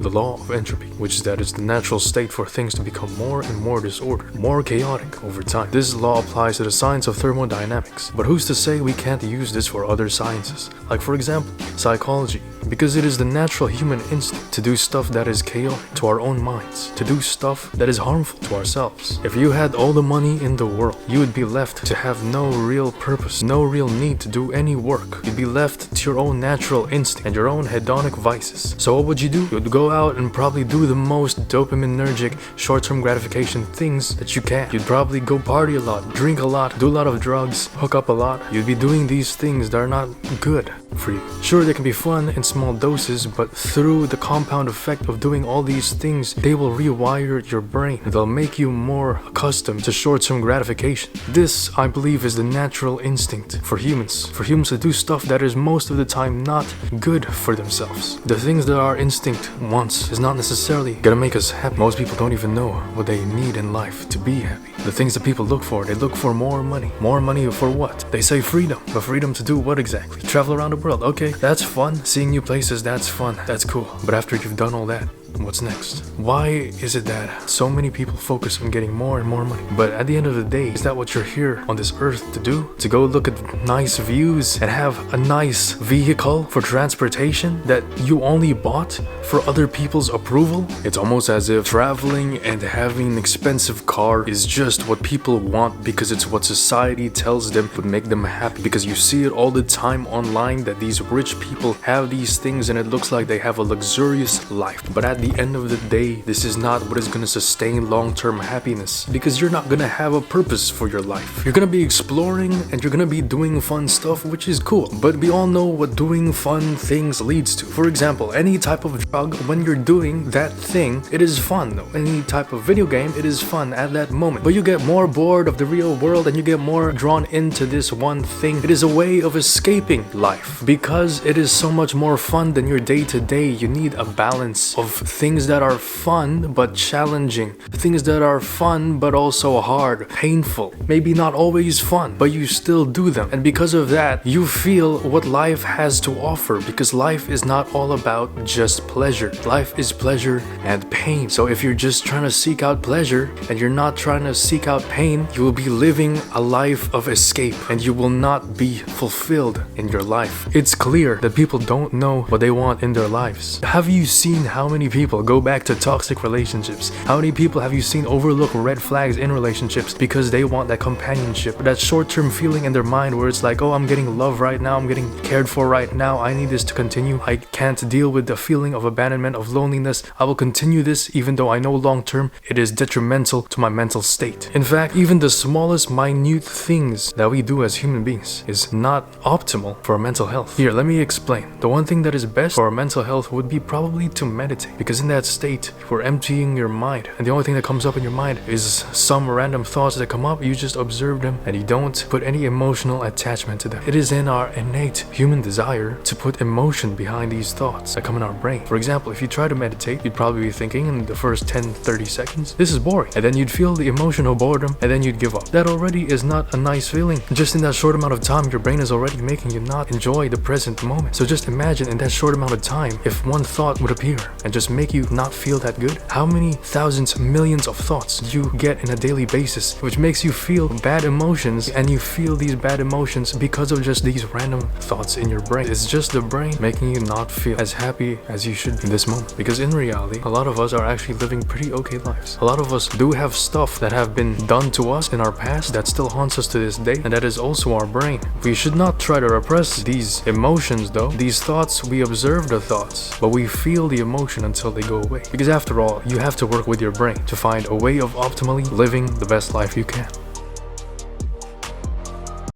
the law of entropy, which is that it's the natural state for things to become more and more disordered, more chaotic over time. This law applies to the science of thermodynamics, but who's to say we can't use this for other sciences? Like for example, psychology, because it is the natural human instinct to do stuff that is chaotic to our own minds, to do stuff that is harmful to ourselves. If you had all the money in the world, you would be left to have no real purpose, no real need to do any work. You'd be left to your own natural instinct and your own hedonic vices. So what would you do? You would go out and probably do the most dopaminergic, short-term gratification things that you can. You'd probably go party a lot, drink a lot, do a lot of drugs, hook up a lot. You'd be doing these things that are not good for you. Sure, they can be fun in small doses, but through the compound effect of doing all these things, they will rewire your brain. They'll make you more accustomed to short-term gratification. This, I believe, is the natural instinct for humans to do stuff that is most of the time not good for themselves. The things that our instinct wants is not necessarily gonna make us happy. Most people don't even know what they need in life to be happy. The things that people look for, they look for more money. More money for what? They say freedom, but freedom to do what exactly? Travel around the world. Okay, that's fun. Seeing new places, that's fun. That's cool. But after you've done all that, what's next? Why is it that so many people focus on getting more and more money? But at the end of the day, is that what you're here on this earth to do? To go look at nice views and have a nice vehicle for transportation that you only bought for other people's approval? It's almost as if traveling and having an expensive car is just what people want because it's what society tells them would make them happy. Because you see it all the time online that these rich people have these things and it looks like they have a luxurious life. But at the end of the day, this is not what is going to sustain long-term happiness, because you're not going to have a purpose for your life. You're going to be exploring and you're going to be doing fun stuff, which is cool, but we all know what doing fun things leads to. For example, any type of drug, when you're doing that thing, it is fun though. Any type of video game, it is fun at that moment, but you get more bored of the real world and you get more drawn into this one thing. It is a way of escaping life because it is so much more fun than your day-to-day. You need a balance of things that are fun but challenging, things that are fun but also hard, painful, maybe not always fun, but you still do them. And because of that, you feel what life has to offer, because life is not all about just pleasure. Life is pleasure and pain. So if you're just trying to seek out pleasure and you're not trying to seek out pain, you will be living a life of escape and you will not be fulfilled in your life. It's clear that people don't know what they want in their lives. Have you seen how many people go back to toxic relationships? How many people have you seen overlook red flags in relationships because they want that companionship, that short-term feeling in their mind where it's like, oh, I'm getting love right now, I'm getting cared for right now, I need this to continue, I can't deal with the feeling of abandonment, of loneliness, I will continue this even though I know long-term it is detrimental to my mental state. In fact, even the smallest minute things that we do as human beings is not optimal for our mental health. Here, let me explain. The one thing that is best for our mental health would be probably to meditate, because in that state, we're emptying your mind, and the only thing that comes up in your mind is some random thoughts that come up. You just observe them, and you don't put any emotional attachment to them. It is in our innate human desire to put emotion behind these thoughts that come in our brain. For example, if you try to meditate, you'd probably be thinking in the first 10-30 seconds, this is boring, and then you'd feel the emotional boredom, and then you'd give up. That already is not a nice feeling. Just in that short amount of time, your brain is already making you not enjoy the present moment. So just imagine in that short amount of time, if one thought would appear and just make you not feel that good, how many thousands, millions of thoughts you get in a daily basis, which makes you feel bad emotions, and you feel these bad emotions because of just these random thoughts in your brain. It's just the brain making you not feel as happy as you should in this moment. Because in reality, a lot of us are actually living pretty okay lives. A lot of us do have stuff that have been done to us in our past that still haunts us to this day, and that is also our brain. We should not try to repress these emotions though. These thoughts, we observe the thoughts, but we feel the emotion until they go away. Because after all, you have to work with your brain to find a way of optimally living the best life you can.